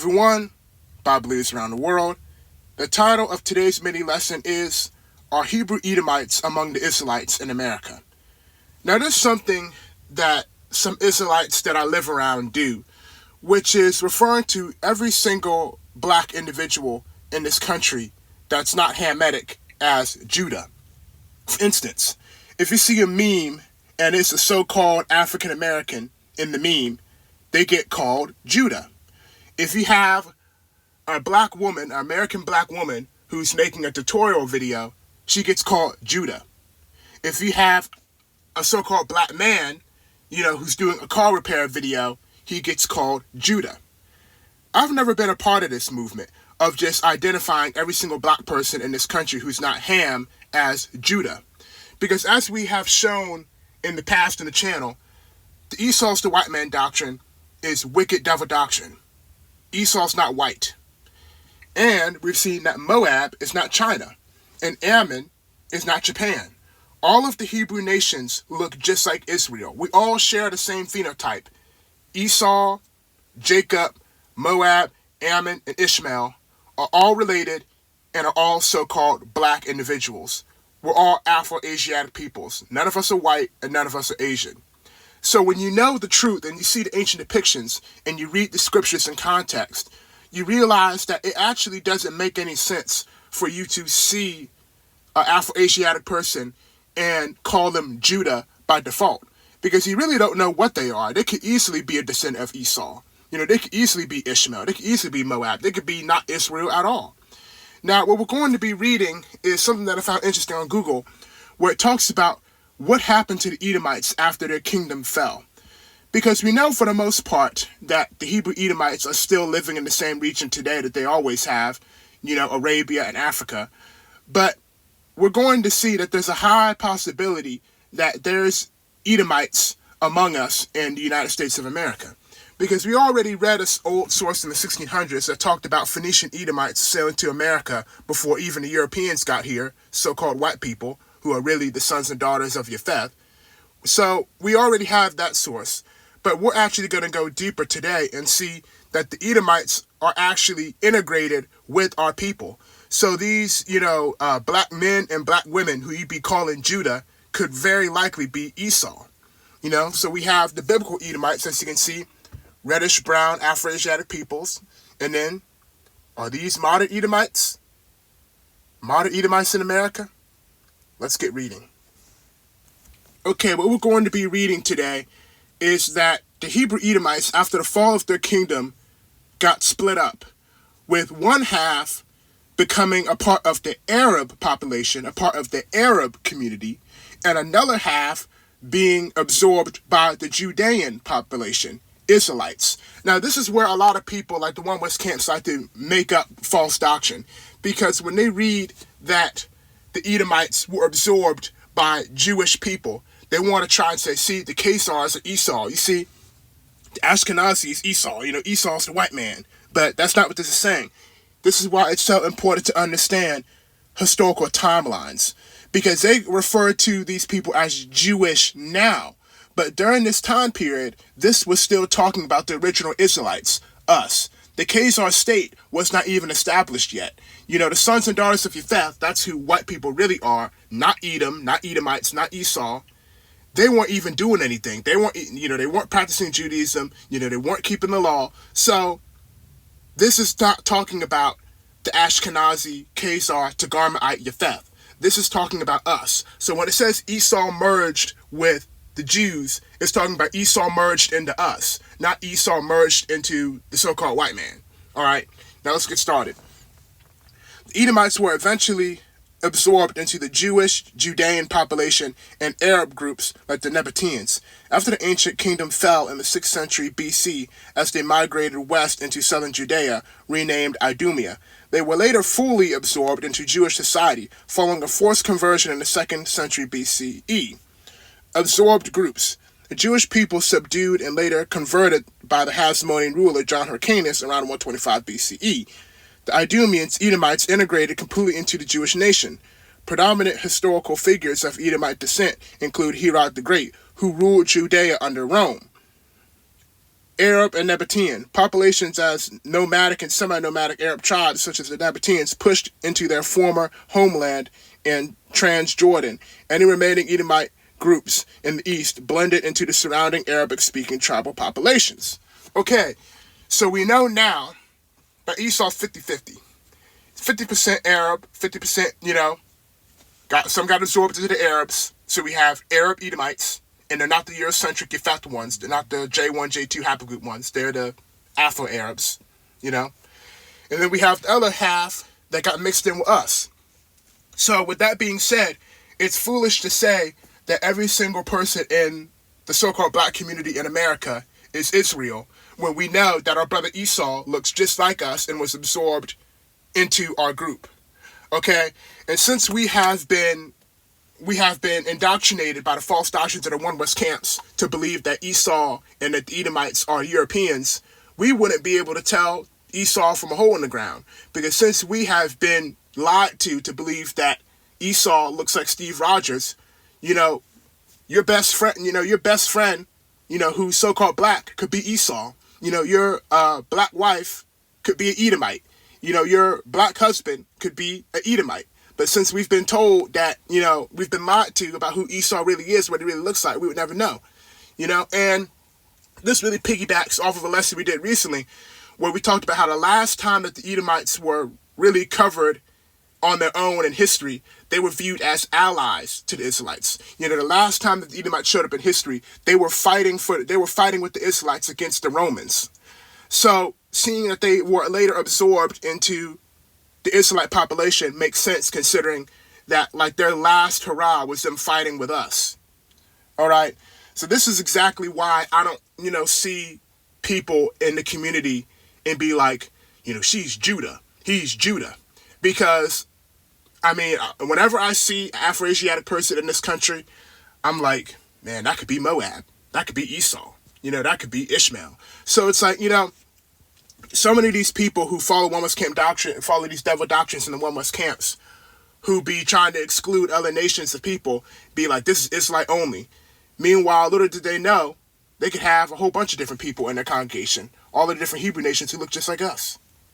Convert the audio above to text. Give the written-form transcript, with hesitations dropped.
Hello everyone, Bible believers around the world. The title of today's mini lesson is, Are Hebrew Edomites Among the Israelites in America? Now there's something that some Israelites that I live around do, which is referring to every single black individual in this country that's not Hamitic as Judah. For instance, if you see a meme and it's a so-called African American in the meme, they get called Judah. If you have a black woman, an American black woman, who's making a tutorial video, she gets called Judah. If you have a so-called black man, who's doing a car repair video, he gets called Judah. I've never been a part of this movement of just identifying every single black person in this country who's not Ham as Judah. Because as we have shown in the past in the channel, the Esau's the white man doctrine is wicked devil doctrine. Esau's not white. And we've seen that Moab is not China. And Ammon is not Japan. All of the Hebrew nations look just like Israel. We all share the same phenotype. Esau, Jacob, Moab, Ammon, and Ishmael are all related and are all so-called black individuals. We're all Afro-Asiatic peoples. None of us are white and none of us are Asian. So when you know the truth and you see the ancient depictions and you read the scriptures in context, you realize that it actually doesn't make any sense for you to see an Afro-Asiatic person and call them Judah by default, because you really don't know what they are. They could easily be a descendant of Esau. They could easily be Ishmael. They could easily be Moab. They could be not Israel at all. Now, what we're going to be reading is something that I found interesting on Google, where it talks about what happened to the Edomites after their kingdom fell. Because we know for the most part that the Hebrew Edomites are still living in the same region today that they always have, Arabia and Africa. But we're going to see that there's a high possibility that there's Edomites among us in the United States of America. Because we already read an old source in the 1600s that talked about Phoenician Edomites sailing to America before even the Europeans got here, so-called white people, who are really the sons and daughters of Japheth. So we already have that source. But we're actually going to go deeper today and see that the Edomites are actually integrated with our people. So these, black men and black women who you'd be calling Judah could very likely be Esau. So we have the biblical Edomites, as you can see, reddish brown Afro-Asiatic peoples. And then, are these modern Edomites? Modern Edomites in America? Let's get reading. Okay, what we're going to be reading today is that the Hebrew Edomites, after the fall of their kingdom, got split up, with one half becoming a part of the Arab population, a part of the Arab community, and another half being absorbed by the Judean population, Israelites. Now, this is where a lot of people, like the One West camps, like to make up false doctrine, because when they read that the Edomites were absorbed by Jewish people, they want to try and say, see, the Khazars are Esau. You see, the Ashkenazi is Esau. Esau's the white man. But that's not what this is saying. This is why it's so important to understand historical timelines, because they refer to these people as Jewish now. But during this time period, this was still talking about the original Israelites, us. The Khazar state was not even established yet. The sons and daughters of Japheth, that's who white people really are, not Edom, not Edomites, not Esau. They weren't even doing anything. They weren't practicing Judaism. They weren't keeping the law. So this is not talking about the Ashkenazi, Khazar, Tagarmite, Japheth. This is talking about us. So when it says Esau merged with the Jews, it's talking about Esau merged into us, not Esau merged into the so-called white man. All right, now let's get started. The Edomites were eventually absorbed into the Jewish, Judean population and Arab groups like the Nabateans after the ancient kingdom fell in the 6th century BC as they migrated west into southern Judea, renamed Idumea. They were later fully absorbed into Jewish society following a forced conversion in the 2nd century BCE. Absorbed groups. The Jewish people subdued and later converted by the Hasmonean ruler John Hyrcanus around 125 BCE. The Idumeans, Edomites, integrated completely into the Jewish nation. Predominant historical figures of Edomite descent include Herod the Great, who ruled Judea under Rome. Arab and Nabatean. Populations as nomadic and semi-nomadic Arab tribes, such as the Nabateans, pushed into their former homeland in Transjordan. Any remaining Edomite groups in the east blended into the surrounding Arabic-speaking tribal populations. Okay, so we know now that Esau's 50-50. 50% Arab, 50%, some got absorbed into the Arabs. So we have Arab Edomites, and they're not the Eurocentric effect ones. They're not the J1, J2 haplogroup ones. They're the Afro-Arabs, And then we have the other half that got mixed in with us. So with that being said, it's foolish to say that every single person in the so-called black community in America is Israel, when we know that our brother Esau looks just like us and was absorbed into our group. Okay? And since we have been indoctrinated by the false doctrines of the One West camps to believe that Esau and that the Edomites are Europeans, we wouldn't be able to tell Esau from a hole in the ground. Because since we have been lied to believe that Esau looks like Steve Rogers, your best friend, who's so-called black could be Esau. Your black wife could be an Edomite. Your black husband could be an Edomite. But since we've been told that, we've been lied to about who Esau really is, what he really looks like, we would never know. And this really piggybacks off of a lesson we did recently, where we talked about how the last time that the Edomites were really covered on their own in history, they were viewed as allies to the Israelites. The last time that the Edomites showed up in history, they were fighting with the Israelites against the Romans. So seeing that they were later absorbed into the Israelite population makes sense, considering that their last hurrah was them fighting with us. All right. So this is exactly why I don't, see people in the community and be like, she's Judah, he's Judah. Because, whenever I see an Afro-Asiatic person in this country, I'm like, man, that could be Moab. That could be Esau. That could be Ishmael. So it's like, so many of these people who follow One West Camp doctrine, follow these devil doctrines in the One West camps, who be trying to exclude other nations of people, be like, this is Israelite only. Meanwhile, little did they know, they could have a whole bunch of different people in their congregation, all of the different Hebrew nations who look just like us.